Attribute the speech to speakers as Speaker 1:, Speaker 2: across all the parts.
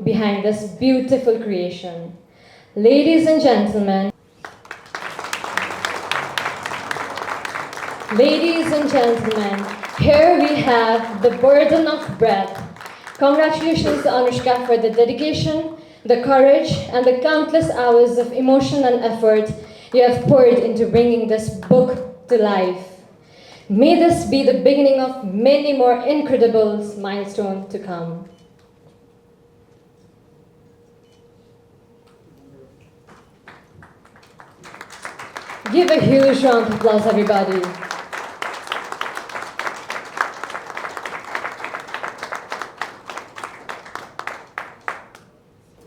Speaker 1: behind this beautiful creation. Ladies and gentlemen, here we have the burden of breath. Congratulations to Anushka for the dedication, the courage, and the countless hours of emotion and effort you have poured into bringing this book to life. May this be the beginning of many more incredible milestones to come. Give a huge round of applause, everybody.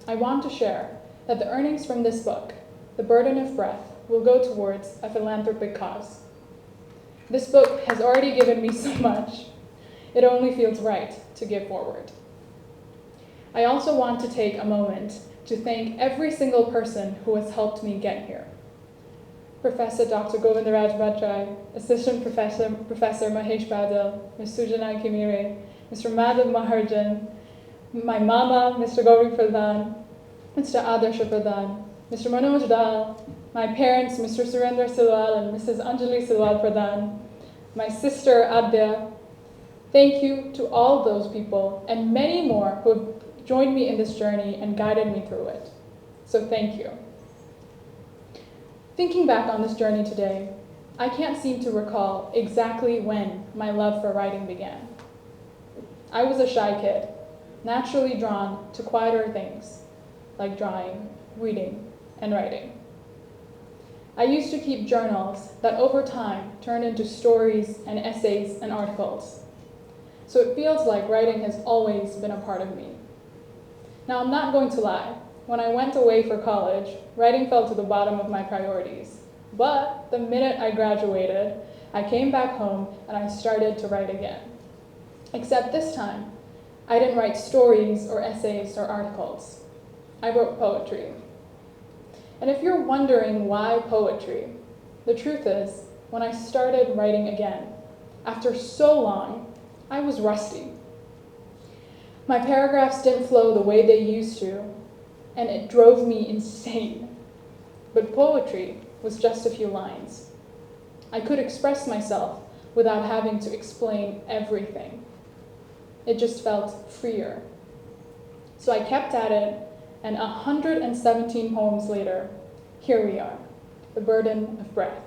Speaker 2: I want to share that the earnings from this book, The Burden of Breath, will go towards a philanthropic cause. This book has already given me so much. It only feels right to give forward. I also want to take a moment to thank every single person who has helped me get here. Professor Dr. Govindaraj Bhattrai, Assistant Professor Mahesh Badal, Ms. Sujana Kimire, Mr. Madhav Maharjan, my mama, Mr. Gauri Pradhan, Mr. Adarsh Pradhan, Mr. Manoj Dal, my parents, Mr. Surendra Silwal and Mrs. Anjali Silwal Pradhan, my sister Adya. Thank you to all those people and many more who have joined me in this journey and guided me through it. So thank you. Thinking back on this journey today, I can't seem to recall exactly when my love for writing began. I was a shy kid, naturally drawn to quieter things like drawing, reading, and writing. I used to keep journals that over time turned into stories and essays and articles. So it feels like writing has always been a part of me. Now, I'm not going to lie. When I went away for college, writing fell to the bottom of my priorities. But the minute I graduated, I came back home and I started to write again. Except this time, I didn't write stories or essays or articles. I wrote poetry. And if you're wondering why poetry, the truth is, when I started writing again, after so long, I was rusty. My paragraphs didn't flow the way they used to, and it drove me insane. But poetry was just a few lines. I could express myself without having to explain everything. It just felt freer. So I kept at it, and 117 poems later, here we are, The Burden of Breath.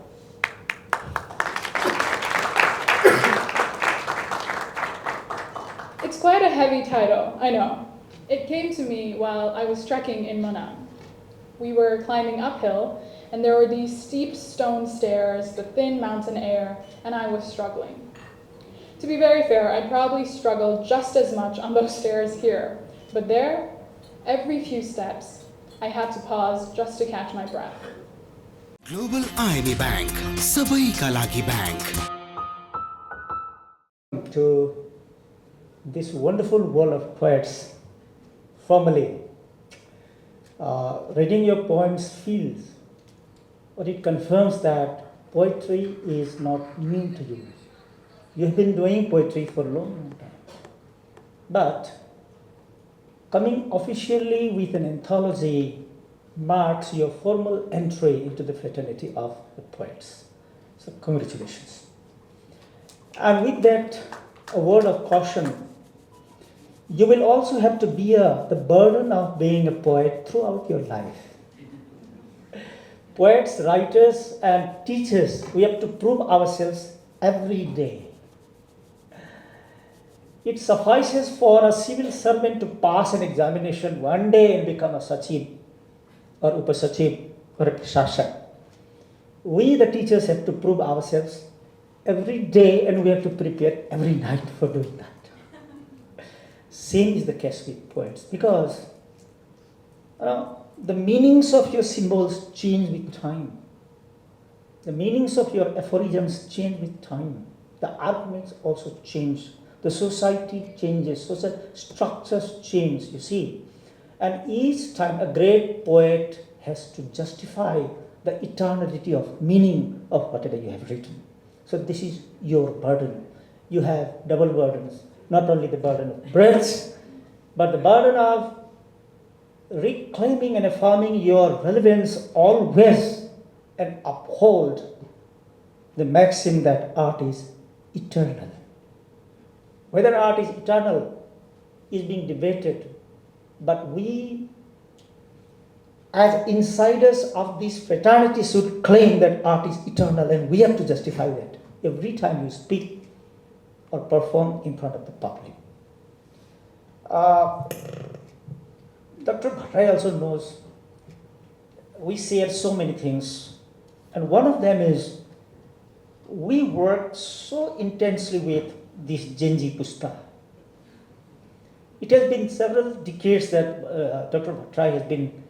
Speaker 2: It's quite a heavy title, I know. It came to me while I was trekking in Manang. We were climbing uphill, and there were these steep stone stairs, the thin mountain air, and I was struggling. To be very fair, I'd probably struggle just as much on those stairs here, but there, every few steps, I had to pause just to catch my breath.
Speaker 3: Global IB Bank, Sabai ka lagi bank.
Speaker 4: To this wonderful world of poets, formally, reading your poems feels, or it confirms that poetry is not new to you. You have been doing poetry for a long time. But coming officially with an anthology marks your formal entry into the fraternity of the poets. So congratulations. And with that, a word of caution. You will also have to bear the burden of being a poet throughout your life. Poets, writers, and teachers, we have to prove ourselves every day. It suffices for a civil servant to pass an examination one day and become a Sachiv or Upasachiv or a Prashashak. We, the teachers, have to prove ourselves every day, and we have to prepare every night for doing that. Same is the case with poets, because the meanings of your symbols change with time. The meanings of your aphorisms change with time. The arguments also change. The society changes, social structures change, you see. And each time a great poet has to justify the eternity of meaning of whatever you have written. So this is your burden. You have double burdens, not only the burden of breaths, but the burden of reclaiming and affirming your relevance always and uphold the maxim that art is eternal. Whether art is eternal is being debated, but we as insiders of this fraternity should claim that art is eternal, and we have to justify that every time you speak or perform in front of the public. Dr. Bhatrai also knows we share so many things, and one of them is we work so intensely with this Gen Z Pusta. It has been several decades that Dr. Bhatrai has been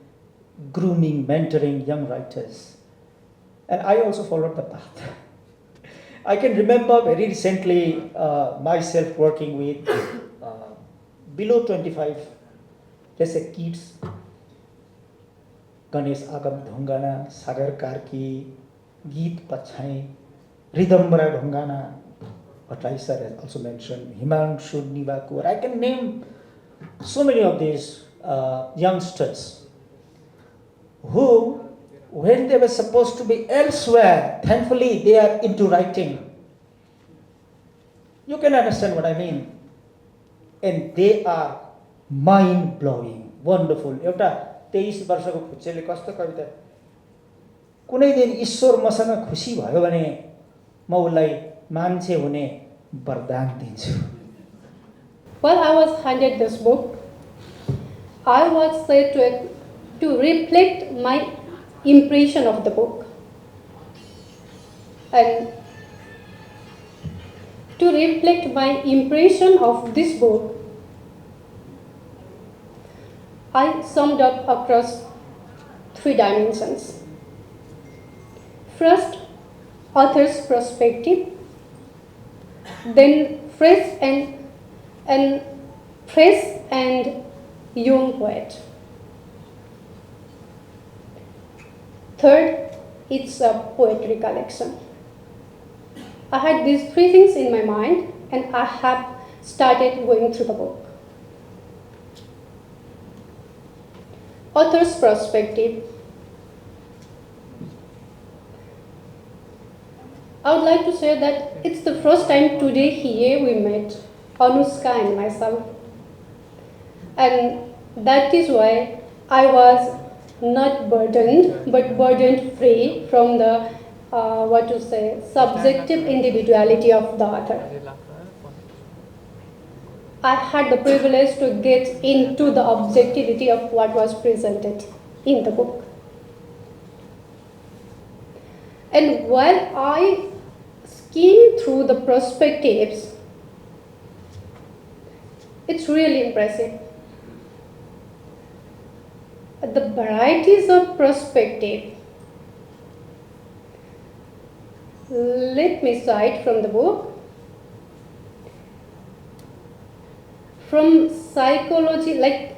Speaker 4: grooming, mentoring young writers, and I also followed the path. I can remember very recently myself working with below 25, let's say kids, Ganesh Agam Dhongana, Sagar Karki, Geet Pachai, Ridhambara Dhongana, Bhatrai sir has also mentioned, Himanshu Nivakur. I can name so many of these youngsters who, when they were supposed to be elsewhere, thankfully they are into writing. You can understand what I mean. And they are mind-blowing, wonderful. एउटा 23 वर्षको खुच्चेले कस्तो कविता, कुनै दिन ईश्वर मसँग खुसी भयो भने म उसलाई मान्छे हुने वरदान दिन्छु.
Speaker 5: While I was handed this book, I was said to reflect my impression of the book. And to reflect my impression of this book, I summed up across 3 dimensions. First, author's perspective, then fresh and young poet. Third, it's a poetry collection. I had these 3 things in my mind, and I have started going through the book. Author's perspective. I would like to say that it's the first time today here we met, Anushka and myself. And that is why I was not burdened, but burden free from the, subjective individuality of the author. I had the privilege to get into the objectivity of what was presented in the book. And while I skimmed through the perspectives, it's really impressive. The varieties of perspective. Let me cite from the book. From psychological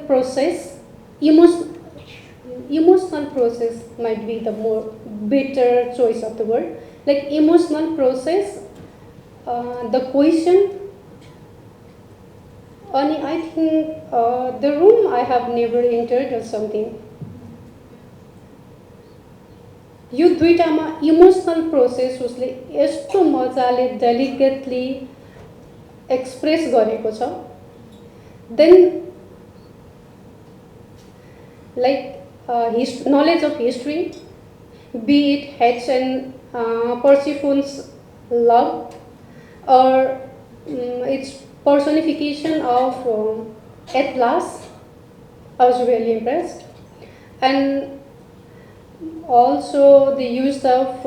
Speaker 5: process, emotional process might be the more better choice of the word. Like emotional process, the question. I think the room I have never entered or something. यो दुईटामा emotional process उसले यस्तो मजाले delicately express गरेको छ. Then like knowledge of history, be it H and Persephone's love, or its personification of Atlas, I was really impressed. And also the use of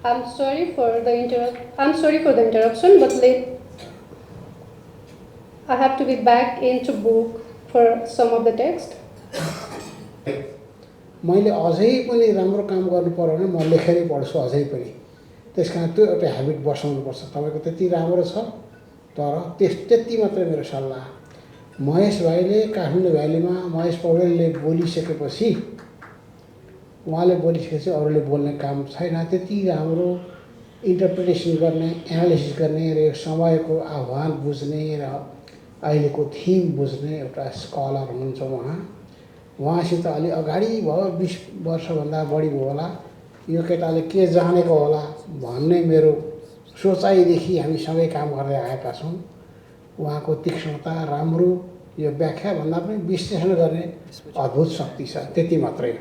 Speaker 5: I'm sorry for the interruption, but I have to be back into book for some of the text.
Speaker 6: मैले अझै पनि राम्रो काम गर्नु पर्यो भने म लेखेरै पढ्छु अझै पनि. त्यसकारण त्यो एउटा ह्याबिट बसाउनुपर्छ. तपाईको त्यति राम्रो छ, तर त्यति मात्रै मेरो सल्लाह. महेश भाइले काठमाडौँ भ्यालीमा महेश पौडेलले बोलिसकेपछि उहाँले बोलिसकेपछि अरूले बोल्ने काम छैन. त्यति राम्रो इन्टरप्रिटेसन गर्ने, एनालिसिस गर्ने र यो समयको आह्वान बुझ्ने र अहिलेको थिम बुझ्ने एउटा स्कलर हुनुहुन्छ उहाँसित अलि अगाडि भयो 20 वर्षभन्दा बढी भयो होला यो केटाले के जानेको होला भन्ने मेरो सोचाइदेखि हामी सँगै काम गर्दै आएका छौँ। उहाँको तीक्ष्णता राम्रो, यो व्याख्याभन्दा पनि विश्लेषण गर्ने अद्भुत शक्ति छ, त्यति मात्रै।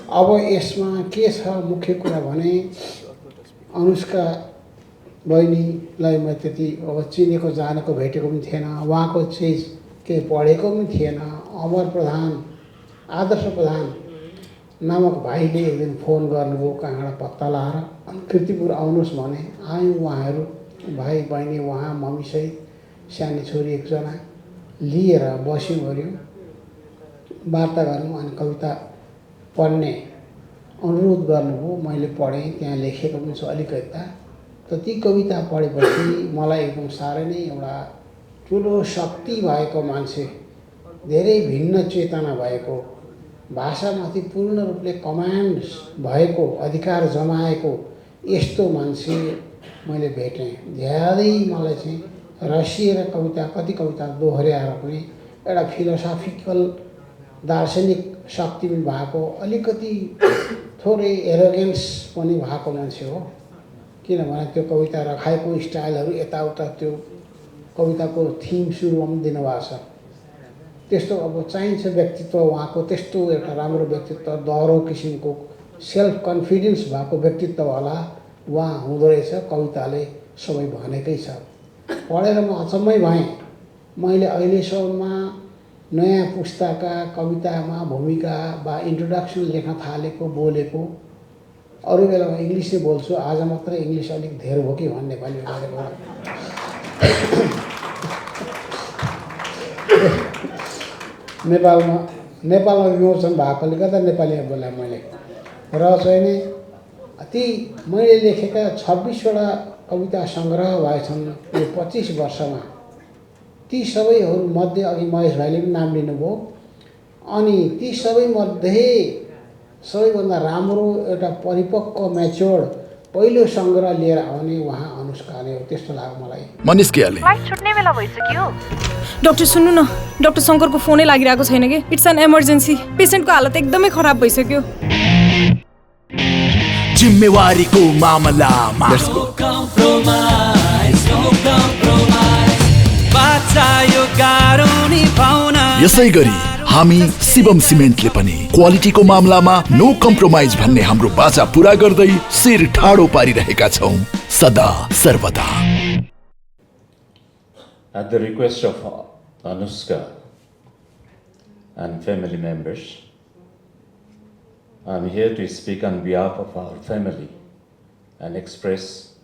Speaker 6: अब यसमा के छ मुख्य कुरा भने अनुष्का बहिनीलाई म त्यति अब चिनेको जानेको भेटेको पनि थिएन, उहाँको चिज केही पढेको पनि थिएन। अमर प्रधान, आदर्श प्रधान नामक भाइले एक दिन फोन गर्नुभयो कहाँबाट पत्ता लाएर, अनि कृतिपुर आउनुहोस् भने आयौँ उहाँहरू, भाइ बहिनी, उहाँ मम्मीसहित सानो छोरी एकजना लिएर बस्यौँ गऱ्यौँ, वार्ता गऱ्यौँ। अनि कविता पढ्ने अनुरोध गर्नुभयो, मैले पढेँ, त्यहाँ लेखेको पनि छ अलिकता। त ती कविता पढेपछि मलाई एकदम साह्रै नै एउटा ठुलो शक्ति भएको मान्छे, धेरै भिन्न चेतना भएको, भाषामाथि पूर्ण रूपले कमान्ड भएको, अधिकार जमाएको यस्तो मान्छे मैले भेटेँ। ज्यादै मलाई चाहिँ रसिएर कविता, कति कविता दोहोऱ्याएर पनि एउटा फिलोसफिकल दार्शनिक शक्ति पनि भएको, अलिकति थोरै एरोगेन्स पनि भएको मान्छे हो। किनभने त्यो कविता राखाइको स्टाइलहरू यताउता त्यो कविताको थिम सुरुमा पनि दिनुभएको छ। त्यस्तो अब चाहिन्छ व्यक्तित्व उहाँको, त्यस्तो एउटा राम्रो व्यक्तित्व, दह्रो किसिमको सेल्फ कन्फिडेन्स भएको व्यक्तित्व होला उहाँ हुँदो रहेछ। कविताले सबै भनेकै छ। पढेर म अचम्मै भएँ। मैले अहिलेसम्म नयाँ पुस्ताका कवितामा भूमिका वा इन्ट्रोडक्सन लेख्न थालेको, बोलेको, अरू बेलामा इङ्ग्लिसै बोल्छु, आज मात्रै इङ्ग्लिस अलिक धेर भयो कि भन्ने नेपाली गरेको नेपालमा विमोचन भएकोले गर्दा नेपालीमा बोलाएँ मैले। र चाहिँ नि ती मैले लेखेका 26वटा कविता सङ्ग्रह भएछन् यो 25 वर्षमा। ती सबैहरू मध्ये अघि महेश भाइले पनि नाम लिनुभयो। अनि ती सबैमध्ये सबैभन्दा राम्रो एउटा परिपक्व म्याच्योर्ड पहिलो सङ्ग्रह लिएर आउने उहाँ अनुष्का नै हो, त्यस्तो लाग्यो मलाई।
Speaker 7: मनिष केले
Speaker 8: फ्लाइट छुट्ने बेला भइसक्यो।
Speaker 9: डाक्टर सुन्नु न, डाक्टर शङ्करको फोनै लागिरहेको छैन कि। इट्स एन इमर्जेन्सी, पेसेन्टको हालत एकदमै खराब भइसक्यो।
Speaker 7: जिम्मेवारीको मामलामा यसै गरी हामी शिवम सिमेन्टले पनि क्वालिटीको मामलामा नो कम्प्रोमाइज भन्ने हाम्रो बाचा पूरा गर्दै शिर ठाडो पारिरहेका छौं सदा सर्वदा।
Speaker 10: At the request of Anushka and family members, I am here to speak on behalf of our family and express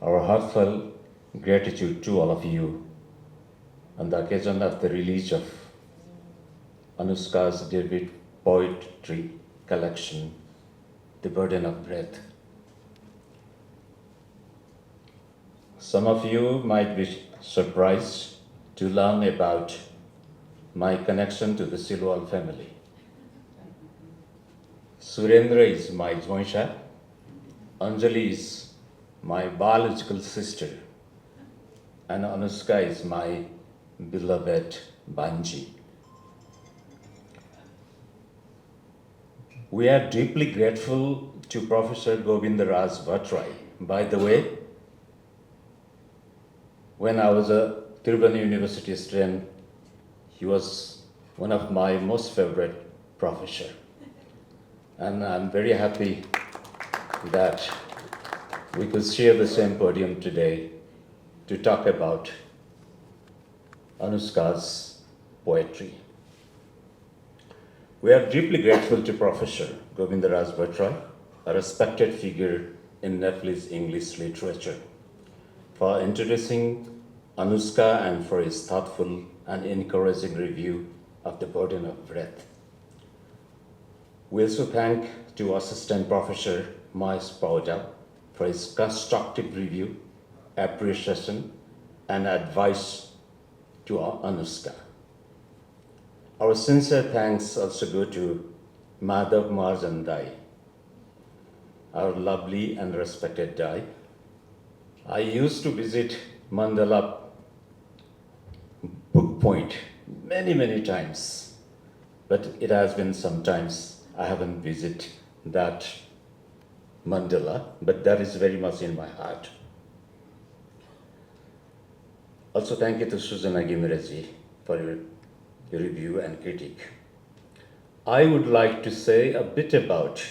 Speaker 10: our heartfelt gratitude to all of you on the occasion of the release of Anushka's debut poetry collection, The Burden of Breath. Some of you might be surprised to learn about my connection to the Silwal family. Surendra is my Joisha, Anjali is my biological sister, and Anushka is my beloved Banji. We are deeply grateful to Professor Govindaraj Bhattrai. By the way, when I was a Tirubani University student, he was one of my most favorite professors. And I'm very happy that we could share the same podium today to talk about Anushka's poetry. We are deeply grateful to Professor Govindaraj Bhattrai, a respected figure in Nepalese English literature, for introducing Anushka and for his thoughtful and encouraging review of The Burden of Breath. We also thank to Assistant Professor Mahesh Pauda for his constructive review, appreciation, and advice to Anushka. Our sincere thanks also go to Madhav Marjandai our lovely and respected Dai. I used to visit Mandala Book Point many times, but it has been some times I haven't visited that mandala, but that is very much in my heart. Also, thank you to Suzana Gimiraji for your review and critique. I would like to say a bit about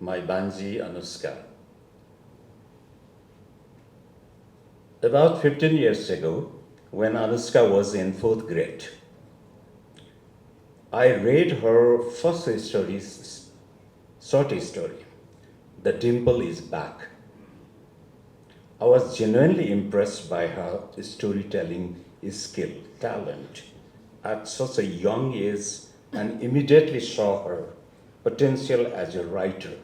Speaker 10: my Banji Anuska. About 15 years ago, when Anuska was in 4th grade, I read her first short story, The Dimple is Back. I was genuinely impressed by her storytelling skill, talent at such a young age, and immediately saw her potential as a writer.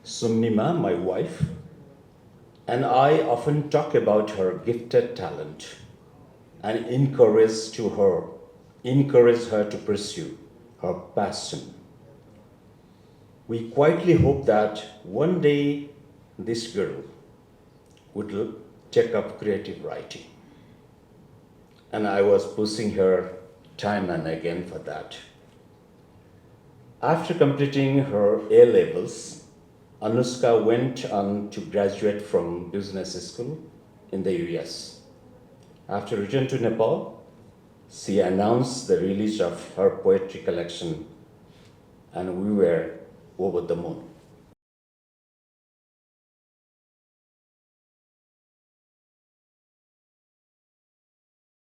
Speaker 10: Sumnima, my wife, and I often talk about her gifted talent and encourage her to pursue her passion. We quietly hope that one day this girl would take up creative writing. And I was pushing her time and again for that. After completing her A-levels, Anuska went on to graduate from business school in the US. After return to Nepal, she announced the release of her poetry collection, and we were over the moon.